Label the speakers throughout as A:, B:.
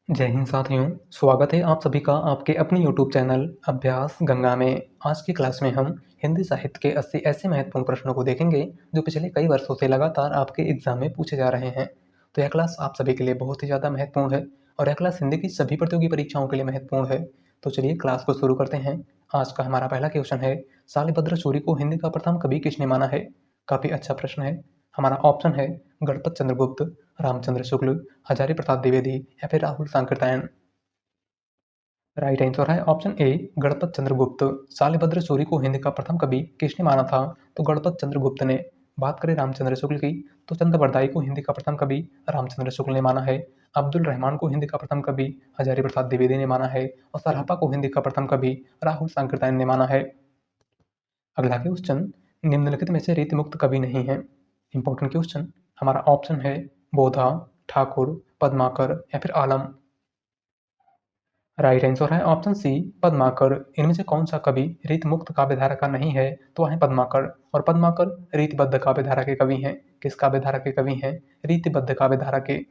A: जय हिंद साथियों, स्वागत है आप सभी का आपके अपने यूट्यूब चैनल अभ्यास गंगा में। आज की क्लास में हम हिंदी साहित्य के 80 ऐसे महत्वपूर्ण प्रश्नों को देखेंगे जो पिछले कई वर्षों से लगातार आपके एग्जाम में पूछे जा रहे हैं। तो यह क्लास आप सभी के लिए बहुत ही ज़्यादा महत्वपूर्ण है और यह क्लास हिंदी की सभी प्रतियोगी परीक्षाओं के लिए महत्वपूर्ण है। तो चलिए क्लास को शुरू करते हैं। आज का हमारा पहला क्वेश्चन है, शालिभद्र सूरी को हिंदी का प्रथम कवि किसने माना है? काफ़ी अच्छा प्रश्न है। हमारा ऑप्शन है गणपत चंद्रगुप्त, रामचंद्र शुक्ल, हजारी प्रसाद द्विवेदी या फिर राहुल सांकृत्यायन। राइट आंसर है ऑप्शन ए गणपत चंद्रगुप्त। शालिभद्र सूरी को हिंदी का प्रथम कवि किसने माना था? तो गणपत चंद्रगुप्त ने। बात करें रामचंद्र शुक्ल की तो चंद्रबरदाई को हिंदी का प्रथम कवि रामचंद्र शुक्ल ने माना है। अब्दुल रहमान को हिंदी का प्रथम कवि हजारी प्रसाद द्विवेदी ने माना है और सराफा को हिंदी का प्रथम कवि राहुल सांकृत्यायन ने माना है। अगला क्वेश्चन, निम्नलिखित में से रीतिमुक्त कवि नहीं है। Important question. हमारा ऑप्शन है बोधा, ठाकुर, पद्माकर या फिर आलम। राइट आंसर है ऑप्शन सी पद्माकर। इनमें से कौन सा कवि रीतमुक्त काव्यधारा का नहीं है? तो वह है पद्माकर। और पद्माकर रीतिबद्ध काव्यधारा के कवि हैं। किस काव्यधारा के कवि हैं? रीतिबद्ध काव्यधारा के।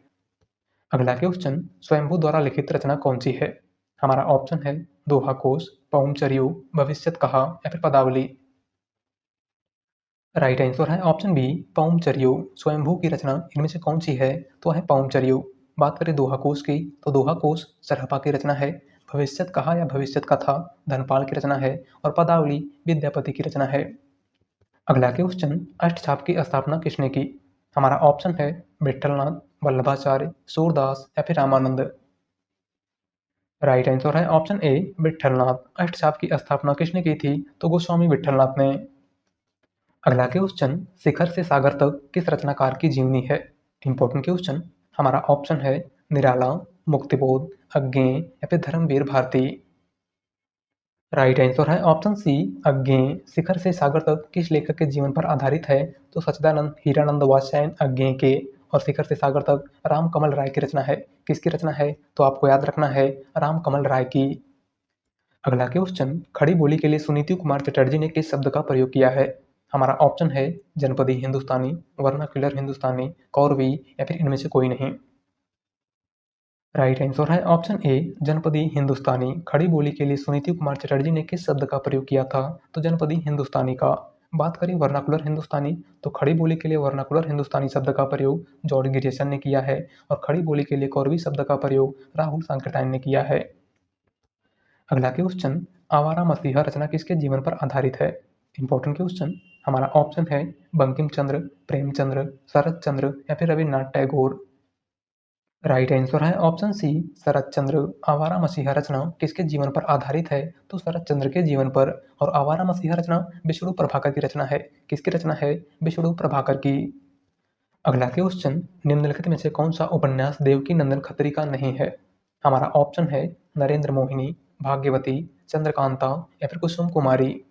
A: अगला क्वेश्चन, स्वयंभू द्वारा लिखित रचना कौन सी है? हमारा ऑप्शन है दोहा कोश, पौमचर्यू, भविष्यत कहा या फिर पदावली। राइट आंसर है ऑप्शन बी पौमचर्यू। स्वयंभू की रचना इनमें से कौन सी है? तो है पौमचर्यू। बात करें दोहा कोश की तो दोहा कोश सरहपा की रचना है। भविष्यत कहा या भविष्यत कथा धनपाल की रचना है और पदावली विद्यापति की रचना है। अगला क्वेश्चन, अष्टछाप की स्थापना किसने की? हमारा ऑप्शन है विठलनाथ, वल्लभाचार्य, सूरदास या फिर रामानंद। राइट आंसर है ऑप्शन ए विठलनाथ। अष्टछाप की स्थापना किसने की थी? तो गोस्वामी विठलनाथ ने। अगला क्वेश्चन, शिखर से सागर तक किस रचनाकार की जीवनी है? Important question. हमारा ऑप्शन है निराला, मुक्तिबोध, अज्ञेय या फिर धर्मवीर भारती। राइट आंसर है ऑप्शन सी अज्ञेय। शिखर से सागर तक किस लेखक के जीवन पर आधारित है? तो सच्चिदानंद हीरानंद वात्स्यायन अज्ञेय के। और शिखर से सागर तक राम कमल राय की रचना है। किसकी रचना है? तो आपको याद रखना है राम कमल राय की। अगला क्वेश्चन, खड़ी बोली के लिए सुनीति कुमार चटर्जी ने किस शब्द का प्रयोग किया है? हमारा ऑप्शन है जनपदी हिंदुस्तानी, वर्नाक्युलर हिंदुस्तानी, कौरवी या फिर इनमें से कोई नहीं। राइट आंसर है ऑप्शन ए जनपदी हिंदुस्तानी। खड़ी बोली के लिए सुनीति कुमार चटर्जी ने किस शब्द का प्रयोग किया था? तो जनपदी हिंदुस्तानी का। बात करें वर्नाकुलर हिंदुस्तानी तो खड़ी बोली के लिए वर्नाकुलर हिंदुस्तानी शब्द का प्रयोग जॉर्ज गिरियसन ने किया है और खड़ी बोली के लिए कौरवी शब्द का प्रयोग राहुल सांकृत्यायन ने किया है। अगला क्वेश्चन, आवारा मसीहा रचना किसके जीवन पर आधारित है? Important question. हमारा ऑप्शन है बंकिम चंद्र, प्रेमचंद्र, शरत चंद्र या फिर रविन्द्रनाथ टैगोर। राइट आंसर है ऑप्शन सी शरत चंद्र। आवारा मसीहा रचना किसके जीवन पर आधारित है? तो शरत चंद्र के जीवन पर। और आवारा मसीहा रचना विष्णु प्रभाकर की रचना है। किसकी रचना है? विष्णु प्रभाकर की। अगला क्वेश्चन, निम्नलिखित में से कौन सा उपन्यास देवकी नंदन खत्री का नहीं है? हमारा ऑप्शन है नरेंद्र मोहिनी, भाग्यवती, चंद्रकांता या फिर कुसुम कुमारी।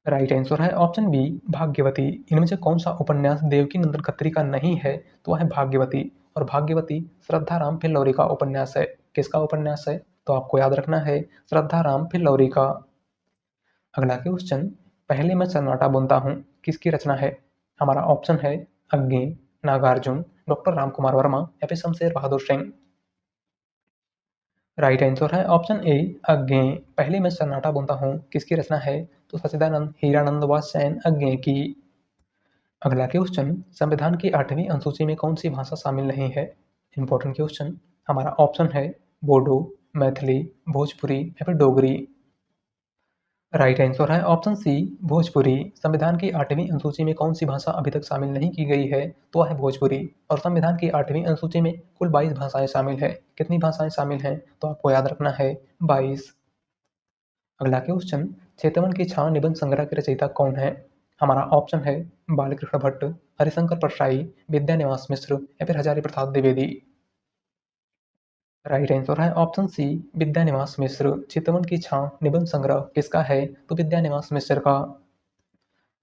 A: राइट आंसर है ऑप्शन बी भाग्यवती। इनमें से कौन सा उपन्यास देवकी नंदन खत्री का नहीं है? तो वह है भाग्यवती। और भाग्यवती श्रद्धाराम फिल्लौरी का उपन्यास है। किसका उपन्यास है? तो आपको याद रखना है श्रद्धाराम फिल्लौरी का। अगला क्वेश्चन, पहले मैं सन्नाटा बुनता हूँ किसकी रचना है? हमारा ऑप्शन है अग्नि, नागार्जुन, डॉक्टर रामकुमार वर्मा या फिर शमशेर बहादुर सिंह। राइट आंसर है ऑप्शन ए अज्ञेय। पहले मैं सन्नाटा बुनता हूँ किसकी रचना है? तो सच्चिदानंद हीरानंद वात्स्यायन अज्ञेय की। अगला क्वेश्चन, संविधान की 8वीं अनुसूची में कौन सी भाषा शामिल नहीं है? Important question. हमारा ऑप्शन है बोडो, मैथिली, भोजपुरी या फिर डोगरी। राइट आंसर है ऑप्शन सी भोजपुरी। संविधान की 8वीं अनुसूची में कौन सी भाषा अभी तक शामिल नहीं की गई है? तो वह है भोजपुरी। और संविधान की 8वीं अनुसूची में कुल 22 भाषाएं शामिल हैं। कितनी भाषाएं शामिल हैं? तो आपको याद रखना है 22। अगला क्वेश्चन, चेतवन की छां निबंध संग्रह के रचयिता कौन है? हमारा ऑप्शन है बालकृष्ण भट्ट, हरिशंकर परसाई, विद्यानिवास मिश्र या फिर हजारी प्रसाद द्विवेदी। राइट आंसर है ऑप्शन सी विद्यानिवास मिश्र। चितवन की छां निबंध संग्रह किसका है? तो विद्यानिवास मिश्र का।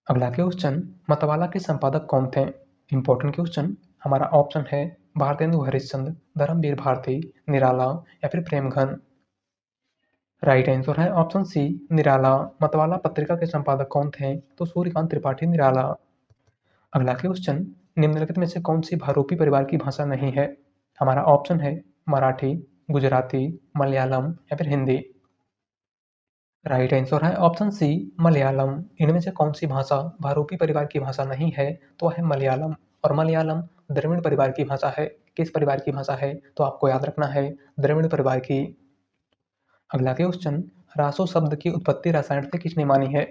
A: अगला क्वेश्चन, मतवाला के संपादक कौन थे? Important question. हमारा ऑप्शन है भारतेंदु हरिश्चंद्र, धर्मवीर भारती, निराला या फिर प्रेमघन। राइट आंसर है ऑप्शन सी निराला। मतवाला पत्रिका के संपादक कौन थे? तो सूर्यकांत त्रिपाठी निराला। अगला क्वेश्चन, निम्नलिखित में से कौन सी भारूपी परिवार की भाषा नहीं है? हमारा ऑप्शन है मराठी, गुजराती, मलयालम या फिर हिंदी। राइट आंसर है ऑप्शन सी मलयालम। इनमें से कौन सी भाषा भारूपी परिवार की भाषा नहीं है? तो है मलयालम। और मलयालम द्रविड़ परिवार की भाषा है। किस परिवार की भाषा है? तो आपको याद रखना है द्रविड़ परिवार की। अगला क्वेश्चन, रासो शब्द की उत्पत्ति रसायन से किसने मानी है?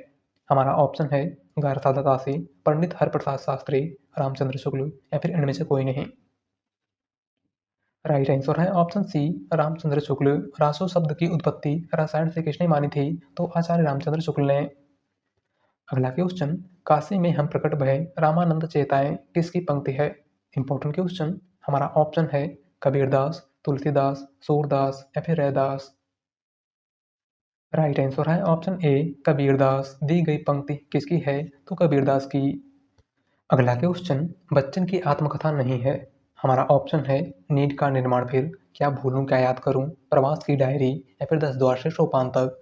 A: हमारा ऑप्शन है गारथा दासी, पंडित हरप्रसाद शास्त्री, रामचंद्र शुक्ल या फिर इनमें से कोई नहीं। राइट आंसर है ऑप्शन सी रामचंद्र शुक्ल। रासो शब्द की उत्पत्ति रसायन से किसने मानी थी? तो आचार्य रामचंद्र शुक्ल ने। अगला क्वेश्चन, काशी में हम प्रकट भय रामानंद चेताएं किसकी पंक्ति है? Important question. हमारा ऑप्शन है कबीरदास, तुलसीदास, सूरदास या फिर रैदास। राइट आंसर है ऑप्शन ए कबीरदास। दी गई पंक्ति किसकी है? तो कबीरदास की। अगला क्वेश्चन, बच्चन की आत्मकथा नहीं है। हमारा ऑप्शन है नीट का निर्माण फिर, क्या भूलूं क्या याद करूं, प्रवास की डायरी या फिर 10 द्वार से सोपान तक।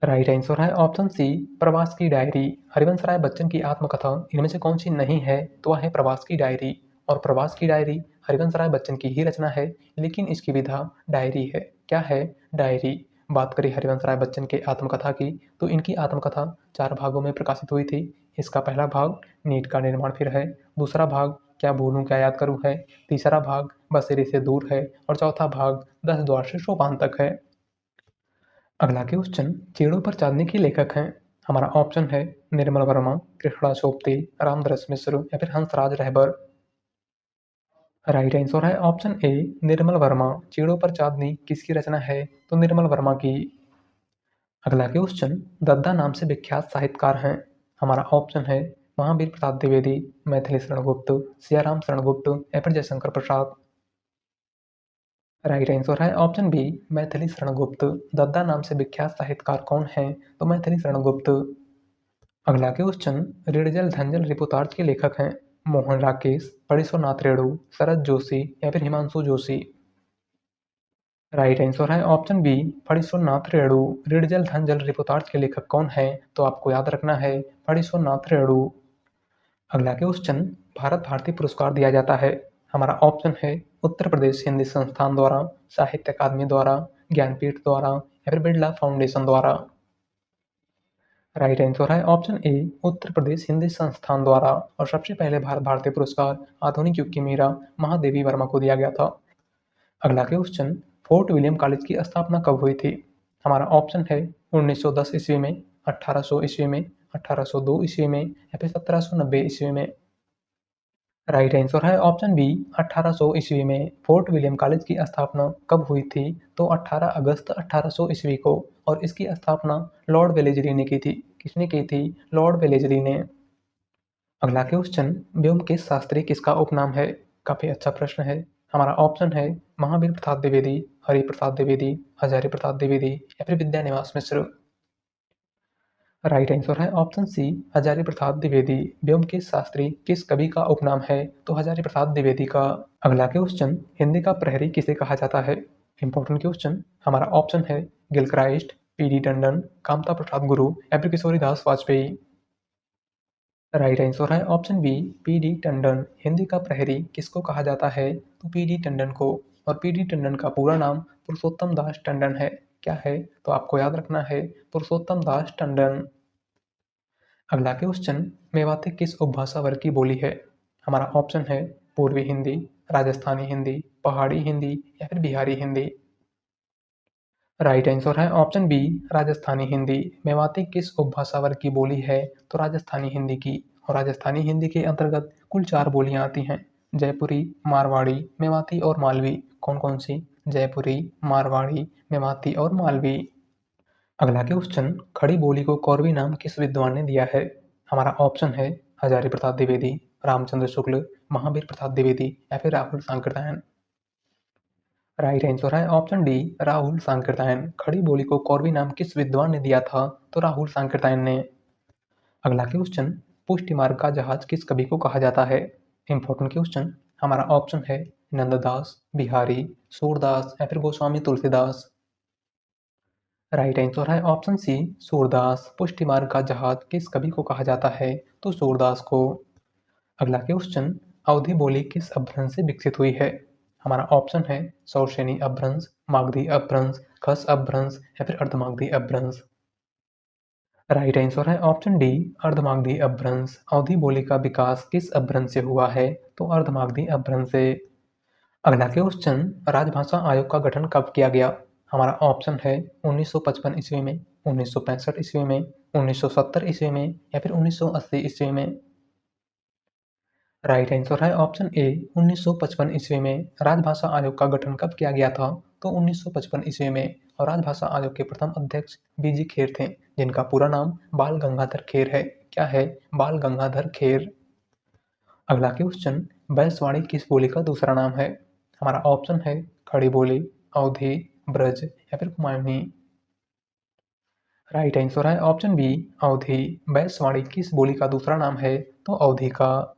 A: राइट आंसर है ऑप्शन सी प्रवास की डायरी। हरिवंश राय बच्चन की आत्मकथा इनमें से कौन सी नहीं है? तो वह है प्रवास की डायरी। और प्रवास की डायरी हरिवंश राय बच्चन की ही रचना है, लेकिन इसकी विधा डायरी है। क्या है? डायरी। बात करें हरिवंश राय बच्चन के आत्मकथा की, तो इनकी आत्मकथा 4 भागों में प्रकाशित हुई थी। इसका पहला भाग नीट का निर्माण फिर है, दूसरा भाग क्या भूलूं क्या याद करूं है, तीसरा भाग बसेरे से दूर है और चौथा भाग 10 द्वार से सोपान तक है। अगला क्वेश्चन, चेड़ों पर चांदनी के लेखक हैं। हमारा ऑप्शन है निर्मल वर्मा, कृष्णा सोपते, रामदरस मिश्र या फिर हंसराज रहबर। राइट आंसर है ऑप्शन ए निर्मल वर्मा। चेड़ों पर चांदनी किसकी रचना है? तो निर्मल वर्मा की। अगला क्वेश्चन, दद्दा नाम से विख्यात साहित्यकार हैं। हमारा ऑप्शन है महावीर प्रसाद द्विवेदी, मैथिली शरण गुप्त, सियाराम शरण गुप्त या फिर जयशंकर प्रसाद। राइट आंसर है ऑप्शन बी मैथिली शरण गुप्त। दद्दा नाम से विख्यात साहित्यकार कौन है? तो मैथिली शरण गुप्त। अगला क्वेश्चन, ऋणजल धनजल रिपोर्टाज के लेखक हैं। मोहन राकेश, परेश्वरनाथ रेणु, शरद जोशी या फिर हिमांशु जोशी। राइट आंसर है ऑप्शन बी परेश्वरनाथ रेणु। ऋणजल धनजल रिपोर्टाज के लेखक कौन है? तो आपको याद रखना है परेश्वरनाथ रेणु। अगला क्वेश्चन, भारत भारती पुरस्कार दिया जाता है। हमारा ऑप्शन है उत्तर प्रदेश हिंदी संस्थान द्वारा, साहित्य अकादमी द्वारा, ज्ञानपीठ द्वारा या फिर बिरला फाउंडेशन द्वारा। राइट आंसर है ऑप्शन ए उत्तर प्रदेश हिंदी संस्थान द्वारा। और सबसे पहले भारत भारतीय पुरस्कार आधुनिक युग की मीरा महादेवी वर्मा को दिया गया था। अगला क्वेश्चन, फोर्ट विलियम कॉलेज की स्थापना कब हुई थी? हमारा ऑप्शन है 1910 ईस्वी में, 1800 ईस्वी में, 1802 ईस्वी में या फिर 1790 ईस्वी में। राइट आंसर है ऑप्शन बी 1800 ईस्वी में। फोर्ट विलियम कॉलेज की स्थापना कब हुई थी? तो 18 अगस्त 1800 ईस्वी को। और इसकी स्थापना लॉर्ड वेलेजली ने की थी। किसने की थी? लॉर्ड वेलेजली ने। अगला क्वेश्चन, व्योमकेश शास्त्री किसका उपनाम है? काफी अच्छा प्रश्न है। हमारा ऑप्शन है महावीर प्रसाद द्विवेदी, हरि प्रसाद द्विवेदी, हजारी प्रसाद द्विवेदी या फिर विद्यानिवास मिश्र। राइट आंसर है ऑप्शन सी हजारी प्रसाद द्विवेदी। व्योमकेश शास्त्री किस कवि का उपनाम है? तो हजारी प्रसाद द्विवेदी का। अगला क्वेश्चन, हिंदी का प्रहरी किसे कहा जाता है? Important question. हमारा ऑप्शन है गिलक्राइस्ट, पी.डी. टंडन, कामता प्रसाद गुरु या फिर किशोरीदास वाजपेयी। राइट आंसर है option B P D. Tandon. Hindi का प्रहरी किसको कहा जाता है? तो पी.डी. टंडन को। और पी.डी. टंडन का पूरा नाम पुरुषोत्तम दास टंडन है। क्या है? तो आपको याद रखना है पुरुषोत्तम दास टंडन। अगला क्वेश्चन, मेवाती किस उपभाषा वर्ग की बोली है? हमारा ऑप्शन है पूर्वी हिंदी, राजस्थानी हिंदी, पहाड़ी हिंदी या फिर बिहारी हिंदी। राइट आंसर है ऑप्शन बी राजस्थानी हिंदी। मेवाती किस उपभाषा वर्ग की बोली है? तो राजस्थानी हिंदी की। और राजस्थानी हिंदी के अंतर्गत कुल 4 बोलियां आती हैं, जयपुरी, मारवाड़ी, मेवाती और मालवी। कौन कौन सी? जयपुरी, मारवाड़ी, मेवाती और मालवी। अगला क्वेश्चन, खड़ी बोली को कौरवी नाम किस विद्वान ने दिया है? हमारा ऑप्शन है हजारी प्रसाद द्विवेदी, रामचंद्र शुक्ल, महावीर प्रसाद द्विवेदी या फिर राहुल सांकृत्यायन। राइट आंसर है ऑप्शन डी राहुल सांकृत्यायन। खड़ी बोली को कौरवी नाम किस विद्वान ने दिया था? तो राहुल सांकृत्यायन ने। अगला क्वेश्चन, पुष्टि मार्ग का जहाज किस कवि को कहा जाता है? Important question. हमारा ऑप्शन है नंददास, बिहारी, सूरदास या फिर गोस्वामी तुलसीदास। राइट आंसर है ऑप्शन सी सूरदास। पुष्टि मार्ग का जहाज किस कवि को कहा जाता है? तो सूरदास को। अगला क्वेश्चन, अवधी बोली किस अपभ्रंश से विकसित हुई है? हमारा ऑप्शन है शौर्सेनी अपभ्रंश, मागधी अपभ्रंश, खस अपभ्रंश या फिर अर्धमागधी अपभ्रंश। राइट आंसर है ऑप्शन डी, अर्धमागधी अपभ्रंश। अवधी बोली का विकास किस अपभ्रंश से हुआ है? तो अर्धमागधी अपभ्रंश से। अगला क्वेश्चन, राजभाषा आयोग का गठन कब किया गया? हमारा ऑप्शन है 1955 ईस्वी में, 1965 ईस्वी में, 1970 ईस्वी में या फिर 1980 ईस्वी में। राइट आंसर है ऑप्शन ए, 1955 ईस्वी में। राजभाषा आयोग का गठन कब किया गया था? तो 1955 ईस्वी में। और राजभाषा आयोग के प्रथम अध्यक्ष बीजी खेर थे, जिनका पूरा नाम बाल गंगाधर खेर है। क्या है? बाल गंगाधर खेर। अगला क्वेश्चन, बैसवाड़ी किस बोली का दूसरा नाम है? हमारा ऑप्शन है खड़ी बोली, अवधी, ब्रज या फिर कुमायूनी। राइट आंसर है ऑप्शन बी, अवधी। बैसवाड़ी किस बोली का दूसरा नाम है? तो अवधी का।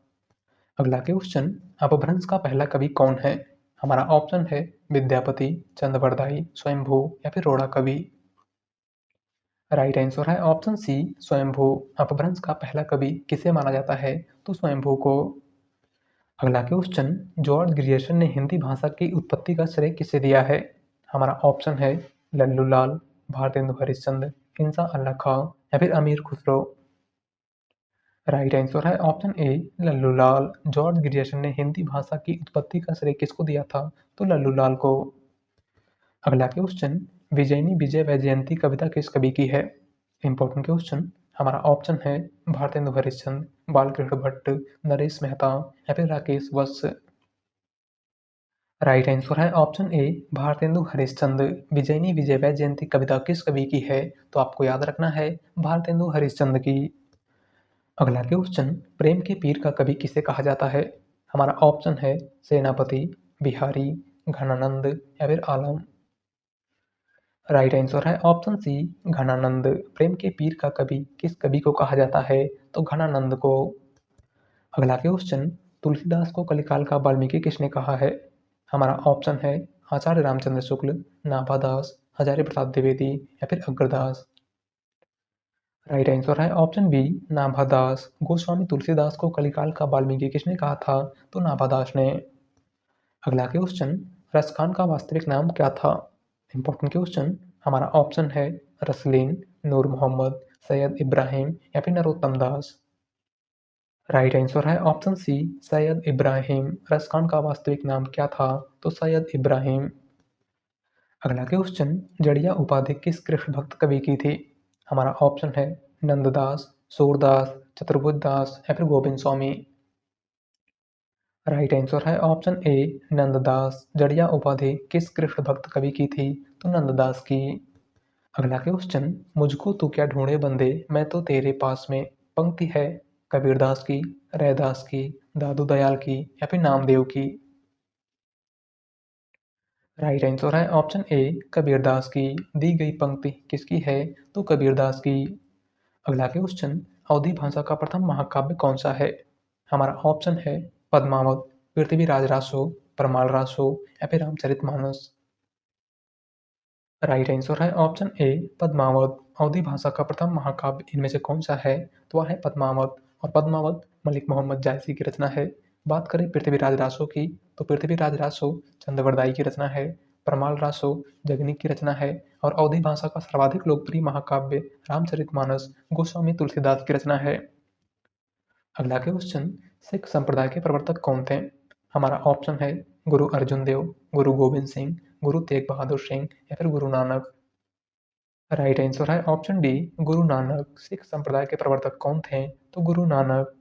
A: अगला क्वेश्चन, अपभ्रंश का पहला कवि कौन है? हमारा ऑप्शन है विद्यापति, चंद्रवरदाई, स्वयंभू या फिर रोड़ा कवि। राइट आंसर है ऑप्शन सी, स्वयंभू। अपभ्रंश का पहला कवि किसे माना जाता है? तो स्वयंभू को। अगला क्वेश्चन, जॉर्ज ग्रियर्सन ने हिंदी भाषा की उत्पत्ति का श्रेय किसे दिया है? हमारा ऑप्शन है लल्लू लाल, भारतेंदु हरिश्चंद्र, इंसा अल्लाह खां या फिर अमीर खुसरो। राइट आंसर है ऑप्शन ए, लल्लू लाल। जॉर्ज ग्रियर्सन ने हिंदी भाषा की उत्पत्ति का श्रेय किसको दिया था? तो लल्लू लाल को। अगला क्वेश्चन, विजयनी विजय वैजयंती कविता किस कवि की है? Important question. हमारा ऑप्शन है भारतेंदु हरिश्चंद्र, बालकृष्ण भट्ट, नरेश मेहता या फिर राकेश वत्स। राइट आंसर है ऑप्शन ए, भारतेंदु हरिश्चंद्र। विजयनी विजय वैजयंती कविता किस कवि की है? तो आपको याद रखना है भारतेंदु हरिश्चंद्र की। अगला क्वेश्चन, प्रेम के पीर का कवि किसे कहा जाता है? हमारा ऑप्शन है सेनापति, बिहारी, घनानंद या फिर आलम। राइट आंसर है ऑप्शन सी, घनानंद। प्रेम के पीर का कवि किस कवि को कहा जाता है? तो घनानंद को। अगला क्वेश्चन, तुलसीदास को कलिकाल का वाल्मीकि किसने कहा है? हमारा ऑप्शन है आचार्य रामचंद्र शुक्ल, नाभादास, हजारी प्रसाद द्विवेदी या फिर अग्रदास। राइट आंसर है ऑप्शन बी, नाभादास। गोस्वामी तुलसीदास को कलिकाल का वाल्मीकि किसने कहा था? तो नाभादास ने। अगला क्वेश्चन, रसखान का वास्तविक नाम क्या था? Important question. हमारा ऑप्शन है रसलीन, नूर मोहम्मद, सैयद इब्राहिम या फिर नरोत्तम दास। राइट आंसर है ऑप्शन सी, सैयद इब्राहिम। रसखान का वास्तविक नाम क्या था? तो सैयद इब्राहिम। अगला क्वेश्चन, जड़िया उपाधि किस कृष्ण भक्त कवि की थी? हमारा ऑप्शन है नंददास, सूरदास, चतुर्भुज दास या फिर गोविंद स्वामी। राइट आंसर है ऑप्शन ए, नंददास। जड़िया उपाधि किस कृष्ण भक्त कवि की थी? तो नंददास की। अगला क्वेश्चन, मुझको तू क्या ढूंढे बंदे, मैं तो तेरे पास में। पंक्ति है कबीरदास की, रैदास की, दादू दयाल की या फिर नामदेव की। राइट आंसर है ऑप्शन ए, कबीरदास की। दी गई पंक्ति किसकी है? तो कबीरदास की। अगला क्वेश्चन, अवधी भाषा का प्रथम महाकाव्य कौन सा है? हमारा ऑप्शन है पद्मावत, पृथ्वीराज रासो, परमाल रासो या फिर रामचरितमानस। राइट आंसर है ऑप्शन ए, पद्मावत। अवधी भाषा का प्रथम महाकाव्य इनमें से कौन सा है? तो वह है पद्मावत। और पद्मावत मलिक मोहम्मद जायसी की रचना है। बात करें पृथ्वीराज रासो की, तो पृथ्वीराज रासो चंद्रवरदाई की रचना है। परमाल रासो जगनी की रचना है। और अवधी भाषा का सर्वाधिक लोकप्रिय महाकाव्य रामचरितमानस गोस्वामी तुलसीदास की रचना है। अगला क्वेश्चन, सिख संप्रदाय के प्रवर्तक कौन थे? हमारा ऑप्शन है गुरु अर्जुन देव, गुरु गोविंद सिंह, गुरु तेग बहादुर सिंह या फिर गुरु नानक। राइट आंसर है ऑप्शन डी, गुरु नानक। सिख संप्रदाय के प्रवर्तक कौन थे? तो गुरु नानक।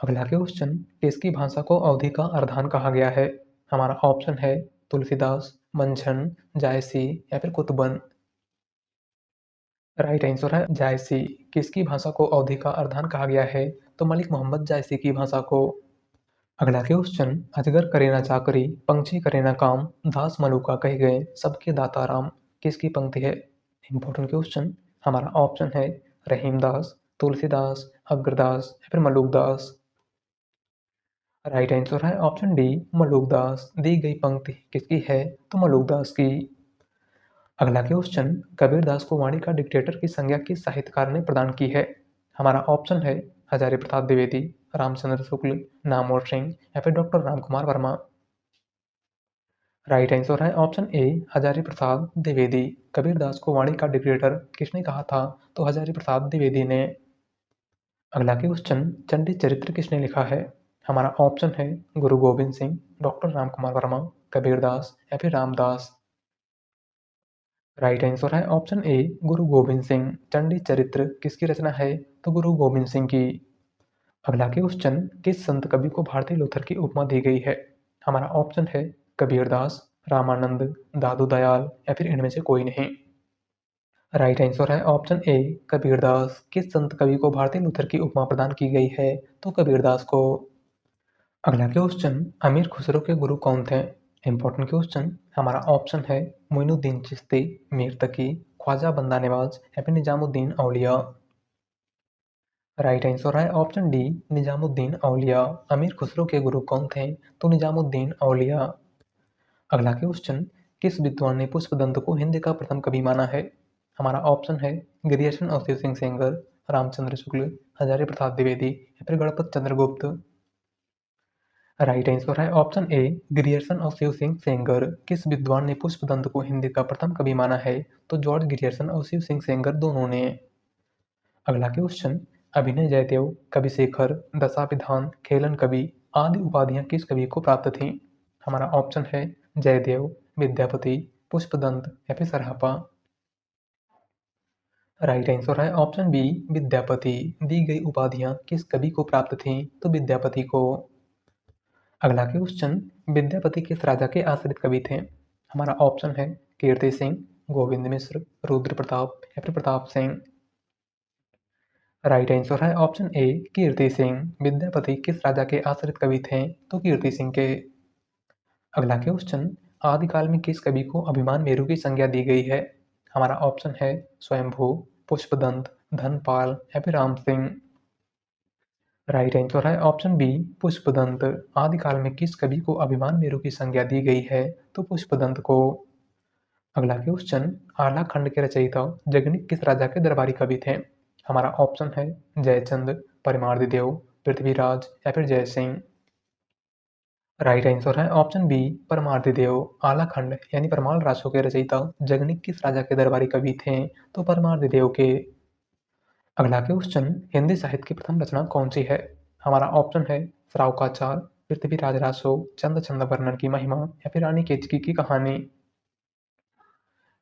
A: अगला क्वेश्चन, किसकी भाषा को अवधी का अर्धान कहा गया है? हमारा ऑप्शन है तुलसीदास, मंझन, जायसी या फिर कुतुबन। राइट आंसर है जायसी। किसकी भाषा को अवधी का अर्धान कहा गया है? तो मलिक मोहम्मद जायसी की भाषा को। अगला क्वेश्चन, अजगर करे ना चाकरी, पंछी करे ना काम, दास मलुका कह गए सबके दाता राम। किसकी पंक्ति है? Important question. हमारा ऑप्शन है रहीमदास, तुलसीदास, अग्रदास या फिर मलुकदास। राइट आंसर है ऑप्शन डी, मलुकदास। दी गई पंक्ति किसकी है? तो मलुकदास की। अगला क्वेश्चन, कबीरदास को वाणी का डिक्टेटर की संज्ञा किस साहित्यकार ने प्रदान की है? हमारा ऑप्शन है हजारी प्रसाद द्विवेदी, रामचंद्र शुक्ल, नामवर सिंह या फिर doctor Ramkumar Verma. Right answer है ऑप्शन ए हजारी प्रसाद द्विवेदी। कबीरदास को वाणी का डिक्टेटर किसने कहा था? तो हजारी प्रसाद द्विवेदी ने। अगला क्वेश्चन, चंडी चरित्र किसने लिखा है? हमारा ऑप्शन है गुरु गोविंद सिंह, डॉक्टर रामकुमार वर्मा, कबीरदास या फिर रामदास। राइट आंसर है ऑप्शन ए गुरु गोविंद सिंह। चंडी चरित्र किसकी रचना है? तो गुरु गोविंद सिंह की। अगला क्वेश्चन, किस संत कवि को भारतीय लूथर की उपमा दी गई है? हमारा ऑप्शन है कबीरदास, रामानंद, दादू दयाल या फिर इनमें से कोई नहीं। राइट आंसर है ऑप्शन ए कबीरदास। किस संत कवि को भारतीय लूथर की उपमा प्रदान की गई है? तो कबीरदास को। अगला क्वेश्चन, अमीर खुसरो के गुरु कौन थे? Important question. हमारा ऑप्शन है मोइनुद्दीन चिश्ती, मीर तकी, ख्वाजा बंदा नवाज या फिर निजामुद्दीन औलिया। राइट आंसर है ऑप्शन डी निजामुद्दीन औलिया। अमीर खुसरो के गुरु कौन थे? तो निजामुद्दीन औलिया। अगला क्वेश्चन, किस विद्वान ने पुष्पदंत को हिंदी का प्रथम कवि माना है? हमारा ऑप्शन है गिरियर्सन अवधेव सिंह सेंगर, रामचंद्र शुक्ल, हजारी प्रसाद द्विवेदी या फिर गणपत चंद्रगुप्त। राइट आंसर है option A Grierson Awadhev Singh Sengar. किस विद्वान ने पुष्पदंत को हिंदी का प्रथम कवि माना है? तो जॉर्ज गिरियर्सन और शिव सिंह सेंगर दोनों ने। अगला क्वेश्चन, अभिनय जयदेव, कवि शेखर, दशाविधान, खेलन कवि आदि उपाधियां किस कवि को प्राप्त थीं? हमारा ऑप्शन है जयदेव, विद्यापति, पुष्पदंत या फिर सरहपा। राइट आंसर है ऑप्शन बी विद्यापति। दी गई उपाधियां किस कवि को प्राप्त थीं? तो विद्यापति को। अगला क्वेश्चन, विद्यापति किस राजा के आश्रित कवि थे? हमारा ऑप्शन है कीर्ति सिंह, गोविंद मिश्र, रुद्र प्रताप या फिर प्रताप सिंह। राइट आंसर है ऑप्शन ए कीर्ति सिंह। विद्यापति किस राजा के आश्रित कवि थे? तो कीर्ति सिंह के। अगला क्वेश्चन, आदिकाल में किस कवि को अभिमान मेरु की संज्ञा दी गई है? हमारा ऑप्शन है स्वयंभू, पुष्पदंत, धनपाल या फिर राम सिंह। राइट आंसर है ऑप्शन बी पुष्पदंत। आदिकाल में किस कवि को अभिमान मेरु की संज्ञा दी गई है? तो पुष्पदंत को। अगला क्वेश्चन, आला खंड के रचयिता जगनिक किस राजा के दरबारी कवि थे? हमारा ऑप्शन है जयचंद, परमार्दिदेव, पृथ्वीराज या फिर जयसिंह। राइट आंसर है ऑप्शन बी परमार्दिदेव। आलाखंड यानी परमाल रासो के रचयिता जगनिक किस राजा के दरबारी कवि थे? तो परमार्दिदेव के। अगला क्वेश्चन, हिंदी साहित्य की प्रथम रचना कौन सी है? हमारा ऑप्शन है श्रावकाचार, पृथ्वीराज रासो, चंद चंद वर्णन की महिमा या फिर रानी केतकी की कहानी।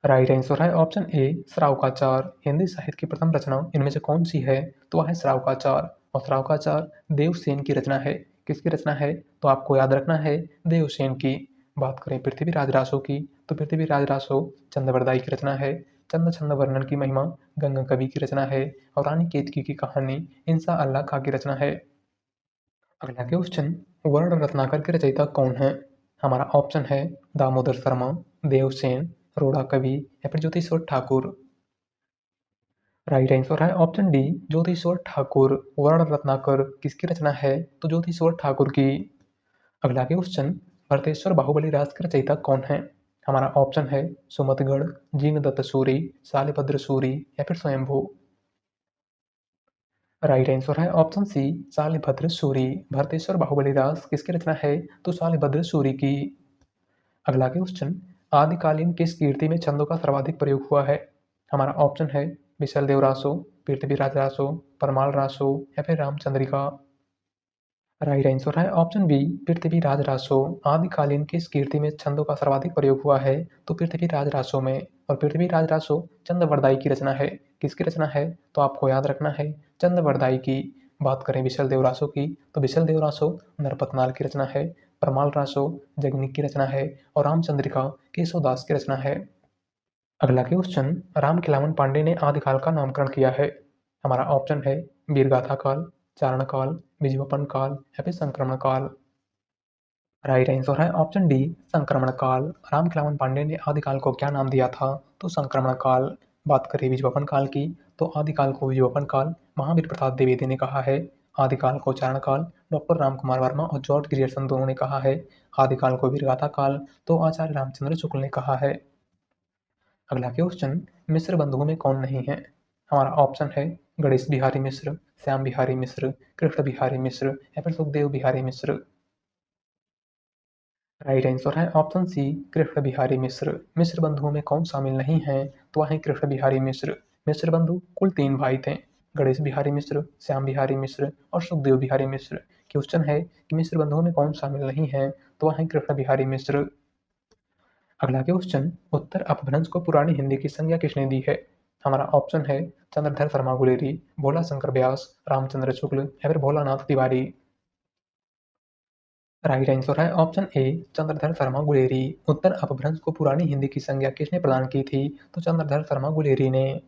A: राइट आंसर है ऑप्शन ए श्रावकाचार। हिंदी साहित्य की प्रथम रचना इनमें से कौन सी है? तो वह है श्रावकाचार। और श्रावकाचार देवसेन की रचना है। किसकी रचना है? तो आपको याद रखना है देवसेन की। बात करें पृथ्वीराज रासो की, तो पृथ्वीराज रासो चंद्रवरदाई की रचना है। चंद छंद वर्णन की महिमा गंगा कवि की रचना है। और रानी केतकी की कहानी इंसा अल्लाह खां की रचना है। अगला क्वेश्चन, वर्ण रत्नाकर के रचयिता कौन है? हमारा ऑप्शन है दामोदर शर्मा, देवसेन, रोड़ा कवि या फिर ज्योतिश्वर ठाकुर। राइट आंसर है ऑप्शन डी ज्योतिश्वर ठाकुर। वर्ण रत्नाकर किसकी रचना है? तो ज्योतिश्वर ठाकुर की। अगला क्वेश्चन, भरतेश्वर बाहुबली राज के रचयिता कौन है? हमारा ऑप्शन है सुमतगढ़, जिनदत्त सूरी, शालिभद्र सूरी या फिर स्वयंभू। राइट आंसर है ऑप्शन सी शालिभद्र सूरी। भरतेश्वर बाहुबली राज किसकी रचना है? तो शालिभद्र सूरी की। अगला क्वेश्चन, आदिकालीन किस कीर्ति में छंदों का सर्वाधिक प्रयोग हुआ है? हमारा ऑप्शन है विशल देव रासो, पृथ्वीराज रासो, परमाल रासो या फिर रामचंद्रिका। राइट आंसर है ऑप्शन बी पृथ्वीराज रासो। आदिकालीन किस कीर्ति में छंदों का सर्वाधिक प्रयोग हुआ है? तो पृथ्वीराज रासो में। और पृथ्वीराज रासो चंद्रवरदाई की रचना है। किसकी रचना है? तो आपको याद रखना है चंद्रवरदाई की। बात करें विशल देव रासो की, तो विशल देव रासो नरपतनाल की रचना है। परमाल रासो जगनिक की रचना है। और रामचंद्रिका केशवदास की रचना है। अगला क्वेश्चन, राम खिलावन पांडे ने आदिकाल का नामकरण किया है। हमारा ऑप्शन है वीरगाथा काल, चारण काल, विज्वपन काल या फिर संक्रमण काल। राइट आंसर है ऑप्शन डी संक्रमण काल। राम खिलावन पांडे ने आदिकाल को क्या नाम दिया था? तो संक्रमण काल। बात करें विज्वपन काल की, तो आदिकाल को विज्वपन काल महावीर प्रसाद द्विवेदी ने कहा है। आदिकाल को चारण काल डॉक्टर रामकुमार वर्मा और जॉर्ज ग्रियर्सन दोनों ने कहा है। आदिकाल को वीरगाथा काल तो आचार्य रामचंद्र शुक्ल ने कहा है। अगला क्वेश्चन, मिस्र बंधुओं में कौन नहीं है? हमारा ऑप्शन है गणेश बिहारी मिश्र, श्याम बिहारी मिश्र, कृष्ण बिहारी मिश्र या फिर सुखदेव बिहारी मिश्र। राइट आंसर है ऑप्शन सी कृष्ण बिहारी मिश्र। मिश्र बंधुओं में कौन शामिल नहीं है? तो वह है कृष्ण बिहारी मिश्र। मिश्र बंधु कुल 3 भाई थे, गणेश बिहारी मिश्र, श्याम बिहारी मिश्र और सुखदेव बिहारी मिश्र। क्वेश्चन है कि मिश्र बंधुओं में कौन शामिल नहीं है? तो वह है कृष्ण बिहारी मिश्र। अगला क्वेश्चन, उत्तर अपभ्रंश को पुरानी हिंदी की संज्ञा किसने दी है? हमारा ऑप्शन है चंद्रधर शर्मा गुलेरी, भोला शंकर व्यास, रामचंद्र शुक्ल या फिर भोलानाथ तिवारी। राइट आंसर है ऑप्शन ए चंद्रधर शर्मा गुलेरी। उत्तर अपभ्रंश को पुरानी हिंदी की संज्ञा किसने प्रदान की थी? तो चंद्रधर शर्मा गुलेरी ने।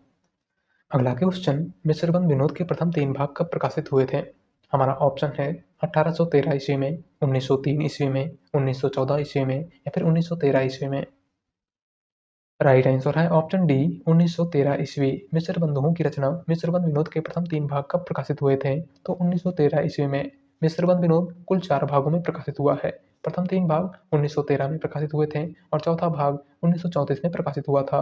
A: अगला क्वेश्चन, मिश्रबंध विनोद के प्रथम 3 भाग कब प्रकाशित हुए थे? हमारा ऑप्शन है 1813 ईस्वी में, 1903 ईस्वी में, 1914 ईस्वी में या फिर 1913 ईस्वी में। राइट आंसर है ऑप्शन डी 1913 ईस्वी। मिश्र बंधुओं की रचना मिश्रबंध विनोद के प्रथम 3 भाग कब प्रकाशित हुए थे? तो 1913 ईस्वी में। मिश्रबंध विनोद कुल 4 भागों में प्रकाशित हुआ है। प्रथम 3 भाग 1913 में प्रकाशित हुए थे और चौथा भाग 1934 में प्रकाशित हुआ था।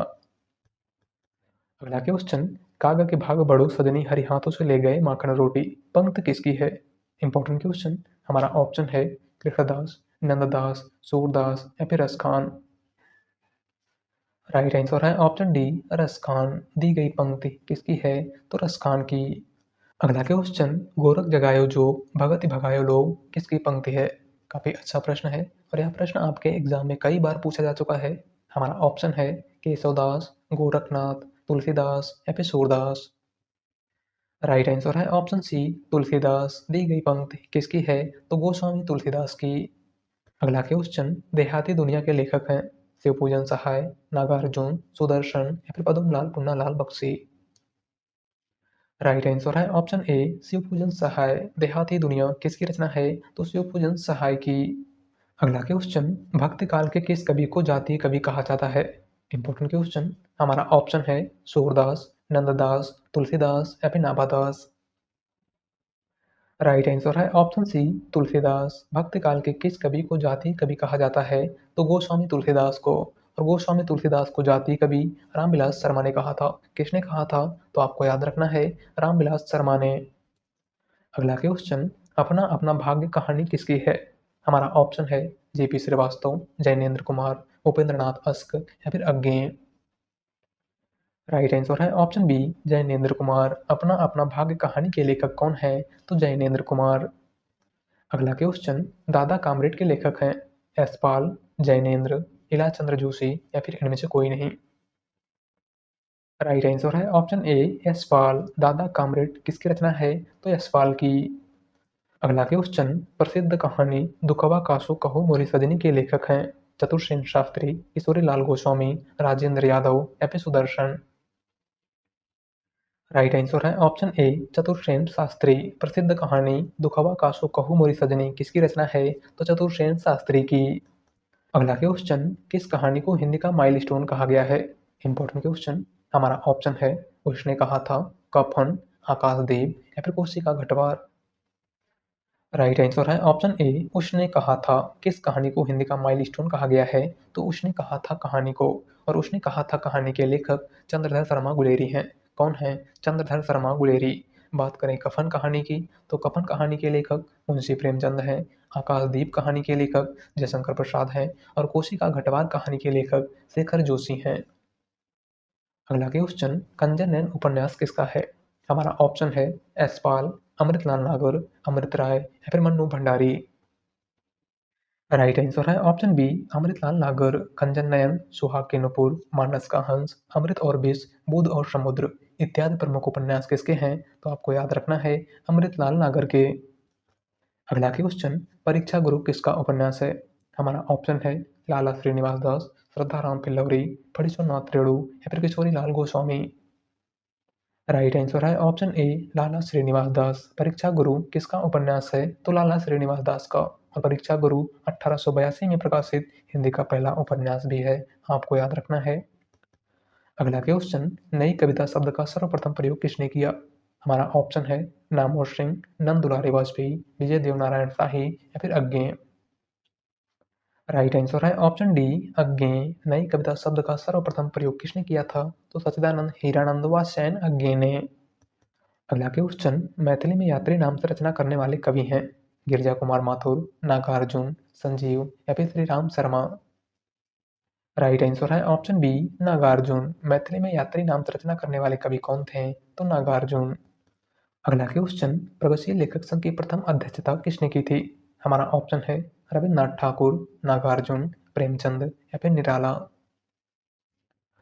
A: अगला क्वेश्चन, कागा के भाग बड़ो सजनी हरि हाथों से ले गए माखन रोटी पंक्त किसकी है? Important question. हमारा ऑप्शन है कृष्णदास, नंददास, सूरदास या फिर रसखान। राइट आंसर है ऑप्शन डी रसखान। दी गई पंक्ति किसकी है? तो रसखान की। अगला क्वेश्चन, गोरख जगायो जो भगति भगायो लोग किसकी पंक्ति है? काफी अच्छा प्रश्न है और यह प्रश्न आपके एग्जाम में कई बार पूछा जा चुका है। हमारा ऑप्शन है केशवदास, गोरखनाथ, तुलसीदास या फिर सूरदास। राइट आंसर है ऑप्शन सी तुलसीदास। दी गई पंक्ति किसकी है? तो गोस्वामी तुलसीदास की। अगला क्वेश्चन, देहाती दुनिया के लेखक हैं शिवपूजन सहाय, नागार्जुन, सुदर्शन या फिर पद्मलाल पुन्नालाल बख्शी। राइट आंसर है ऑप्शन ए शिवपूजन सहाय। देहाती दुनिया किसकी रचना है? तो शिवपूजन सहाय की। अगला क्वेश्चन, भक्ति काल के किस कवि को जातीय कवि कहा जाता है? Important question. हमारा ऑप्शन है सूरदास, नंददास, तुलसीदास या फिर नाभादास। राइट आंसर है ऑप्शन सी तुलसीदास। भक्ति काल के किस कवि को जातीय कवि कहा जाता है? तो गोस्वामी तुलसीदास को। और गोस्वामी तुलसीदास को जातीय कवि रामविलास शर्मा ने कहा था। किसने कहा था? तो आपको याद रखना है रामविलास शर्मा ने। अगला क्वेश्चन, अपना अपना भाग्य कहानी किसकी है? हमारा ऑप्शन है जेपी श्रीवास्तव, जैनेन्द्र कुमार, उपेंद्र नाथ अस्क या फिर अज्ञेय। राइट आंसर है ऑप्शन बी जैनेन्द्र कुमार। अपना अपना भाग्य कहानी के लेखक कौन है? तो जैनेन्द्र कुमार। अगला क्वेश्चन, दादा कामरेड के लेखक हैं यशपाल, जैनेन्द्र, इलाचंद्र जोशी या फिर इनमें से कोई नहीं। राइट आंसर है ऑप्शन ए यशपाल। दादा कामरेड किसकी रचना है? तो यशपाल की। अगला क्वेश्चन, प्रसिद्ध कहानी दुखवा कासो कहो मोरी सजनी के लेखक हैं चतुर्सेन शास्त्री, किशोरी लाल गोस्वामी, राजेंद्र यादव या फिर सुदर्शन। राइट आंसर है ऑप्शन ए चतुर्सेन शास्त्री। प्रसिद्ध कहानी दुखवा कासो कहू मोरी सजनी किसकी रचना है? तो चतुर्सेन शास्त्री की। अगला क्वेश्चन, किस कहानी को हिंदी का माइलस्टोन कहा गया है? Important question. हमारा ऑप्शन है उसने कहा था, कफन, आकाशदीप या फिर कोसी का घटवार। राइट आंसर है ऑप्शन ए उसने कहा था। किस कहानी को हिंदी का माइलस्टोन कहा गया है? तो उसने कहा था कहानी को। और उसने कहा था कहानी के लेखक चंद्रधर शर्मा गुलेरी हैं। कौन है? चंद्रधर शर्मा गुलेरी। बात करें कफन कहानी की, तो कफन कहानी के लेखक मुंशी प्रेमचंद हैं। आकाशदीप कहानी के लेखक जयशंकर प्रसाद हैं और कोसी का घटवार कहानी के लेखक शेखर जोशी हैं। अगला क्वेश्चन, कंजर नयन उपन्यास किसका है? हमारा ऑप्शन है यशपाल, अमृतलाल नागर, अमृत राय या फिर मन्नू भंडारी। राइट आंसर है ऑप्शन बी अमृतलाल नागर। कंचन नयन, सुहाग के नुपुर, मानस का हंस, अमृत और विष, बुध और समुद्र इत्यादि प्रमुख उपन्यास किसके हैं? तो आपको याद रखना है अमृतलाल नागर के। अगला क्वेश्चन, परीक्षा गुरु किसका उपन्यास है? हमारा ऑप्शन है लाला श्रीनिवास दास, श्रद्धा राम पिल्लौरी, फणीश्वर नाथ रेणु या फिर किशोरी लाल गोस्वामी। राइट आंसर है ऑप्शन ए लाला श्रीनिवास दास। परीक्षा गुरु किसका उपन्यास है? तो लाला श्रीनिवास दास का। और परीक्षा गुरु 1882 में प्रकाशित हिंदी का पहला उपन्यास भी है। आपको याद रखना है। अगला क्वेश्चन, नई कविता शब्द का सर्वप्रथम प्रयोग किसने किया? हमारा ऑप्शन है नामवर सिंह, नंद दुलारे वाजपेयी, विजय देवनारायण शाही या फिर अज्ञेय। राइट आंसर है ऑप्शन डी अज्ञेय। नई कविता शब्द का सर्वप्रथम प्रयोग किसने किया था? तो सच्चिदानंद हीरानंद व सैन अज्ञेय ने। अगला क्वेश्चन, मैथिली में यात्री नाम से रचना करने वाले कवि हैं गिरजा कुमार माथुर, नागार्जुन, संजीव या फिर श्री राम शर्मा। राइट आंसर है ऑप्शन बी नागार्जुन। मैथिली में यात्री नाम रचना करने वाले कवि कौन थे? तो नागार्जुन। अगला क्वेश्चन, प्रगतिशील लेखक संघ की प्रथम अध्यक्षता किसने की थी? हमारा ऑप्शन है रविन्द्रनाथ ठाकुर, नागार्जुन, प्रेमचंद या फिर निराला।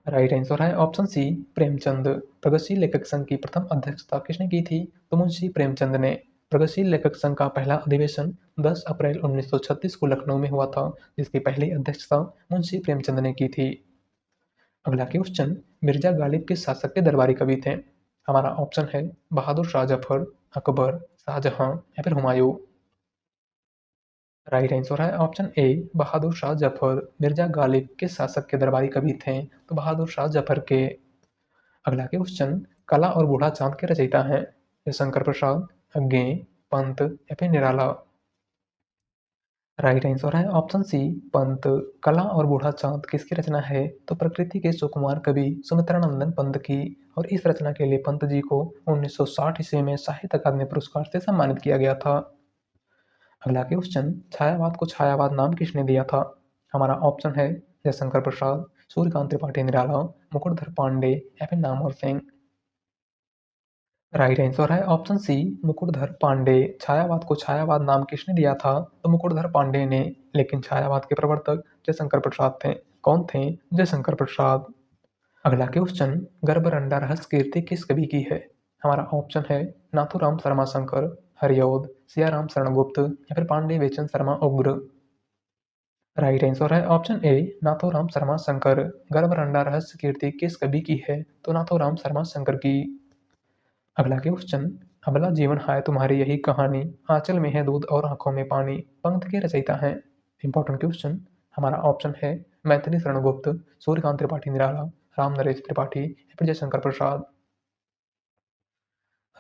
A: राइट आंसर है ऑप्शन सी प्रेमचंद। प्रगतिशील लेखक संघ की प्रथम अध्यक्षता किसने की थी? तो मुंशी प्रेमचंद ने। प्रगतिशील लेखक संघ का पहला अधिवेशन 10 अप्रैल 1936 को लखनऊ में हुआ था, जिसकी पहली अध्यक्षता मुंशी प्रेमचंद ने की थी। अगला क्वेश्चन, मिर्जा गालिब किस शासक के दरबारी कवि थे? हमारा ऑप्शन है बहादुर शाह जफर, अकबर, शाहजहां या फिर हुमायूं। राइट आंसर है ऑप्शन ए बहादुर शाह जफर। मिर्जा गालिब किस शासक के दरबारी कवि थे? तो बहादुर शाह जफर के। अगला क्वेश्चन, कला और बूढ़ा चांद के रचयिता हैं? शंकर प्रसाद, अज्ञे, पंत या फिर निराला। राइट आंसर है ऑप्शन सी पंत। कला और बूढ़ा चांद किसकी रचना है? तो प्रकृति के सुकुमार कवि सुमित्रानंदन पंत की। और इस रचना के लिए पंत जी को 1960 ईस्वी में साहित्य अकादमी पुरस्कार से सम्मानित किया गया था। अगला क्वेश्चन, छायावाद को छायावाद नाम किसने दिया था? हमारा ऑप्शन है जयशंकर प्रसाद, सूर्यकांत त्रिपाठी निराला, मुकुटधर पांडे या फिर नामवर सिंह। राइट आंसर है ऑप्शन सी मुकुटधर पांडे। छायावाद को छायावाद नाम किसने दिया था? तो मुकुटधर पांडे ने। लेकिन छायावाद के प्रवर्तक जयशंकर प्रसाद थे। कौन थे? जयशंकर प्रसाद। अगला क्वेश्चन, गर्भरंडा रहस्य कीर्ति किस कवि की है? हमारा ऑप्शन है नाथूराम शर्मा शंकर, हरिऔध, सियाराम शरण गुप्त या फिर पांडे बेचन शर्मा उग्र। राइट आंसर है ऑप्शन ए नाथूराम शर्मा शंकर। गर्भरंडा रहस्य कीर्ति किस कवि की है? तो नाथूराम शर्मा शंकर की। अगला क्वेश्चन, अबला जीवन हाय तुम्हारी यही कहानी, आंचल में है दूध और आंखों में पानी, पंक्ति के रचयिता हैं? Important question. हमारा ऑप्शन है मैथिली शरण गुप्त, सूर्यकांत त्रिपाठी निराला, राम नरेश त्रिपाठी या फिर जयशंकर प्रसाद।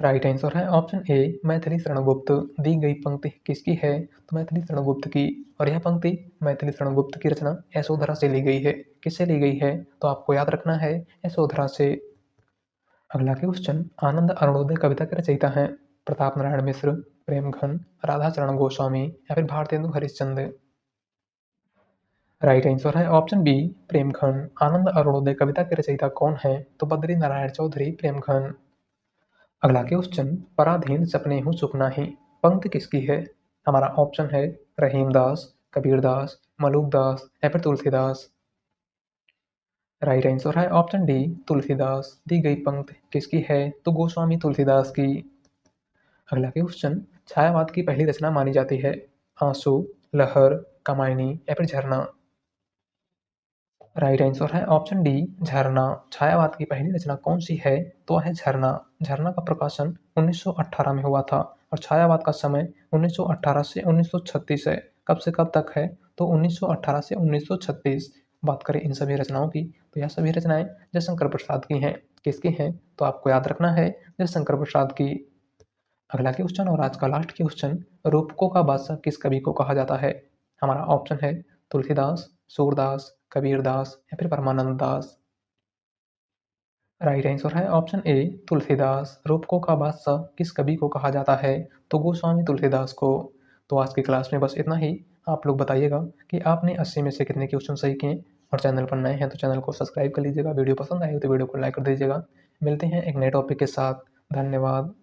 A: राइट आंसर है ऑप्शन ए मैथिली शरण गुप्त। दी गई पंक्ति किसकी है? तो मैथिली शरण गुप्त की। और यह पंक्ति मैथिली शरण गुप्त की रचना यशोधरा से ली गई है। किससे ली गई है? तो आपको याद रखना है यशोधरा से। अगला क्वेश्चन, आनंद अरुणोदय कविता के रचयिता हैं? प्रताप नारायण मिश्र, प्रेमघन, राधाचरण गोस्वामी या फिर भारतेंदु हरिश्चंद्र। राइट आंसर है ऑप्शन बी प्रेमघन। आनंद अरुणोदय कविता के रचयिता कौन है? तो बद्री नारायण चौधरी प्रेमघन। अगला क्वेश्चन, पराधीन सपने हूँ सुख नाही, पंक्ति किसकी है? हमारा ऑप्शन है रहीमदास, कबीरदास, मलूकदास या फिर तुलसीदास। राइट आंसर है ऑप्शन डी तुलसीदास। दी गई पंक्ति किसकी है? तो गोस्वामी तुलसीदास की। अगला क्वेश्चन, छायावाद की पहली रचना मानी जाती है? आंसू, लहर, कामायनी या फिर झरना। राइट आंसर है ऑप्शन डी झरना। छायावाद की पहली रचना कौन सी है? तो है झरना। झरना का प्रकाशन 1918 में हुआ था। और छायावाद का समय 1918 से 1936 है। कब से कब तक है? तो 1918 से 1936। बात करें इन सभी रचनाओं की, तो यह सभी रचनाएं जयशंकर प्रसाद की हैं। किसकी हैं? तो आपको याद रखना है जयशंकर प्रसाद की। अगला क्वेश्चन और आज का लास्ट क्वेश्चन, रूपकों का बादशाह किस कवि को कहा जाता है? हमारा ऑप्शन है तुलसीदास, सूरदास, कबीरदास या फिर परमानंद दास। राइट आंसर है ऑप्शन ए तुलसीदास। रूपकों का बादशाह किस कवि को कहा जाता है? तो गोस्वामी तुलसीदास को। तो आज की क्लास में बस इतना ही। आप लोग बताइएगा कि आपने 80 में से कितने क्वेश्चन सही किए। और चैनल पर नए हैं तो चैनल को सब्सक्राइब कर लीजिएगा। वीडियो पसंद आए तो वीडियो को लाइक कर दीजिएगा। मिलते हैं एक नए टॉपिक के साथ। धन्यवाद।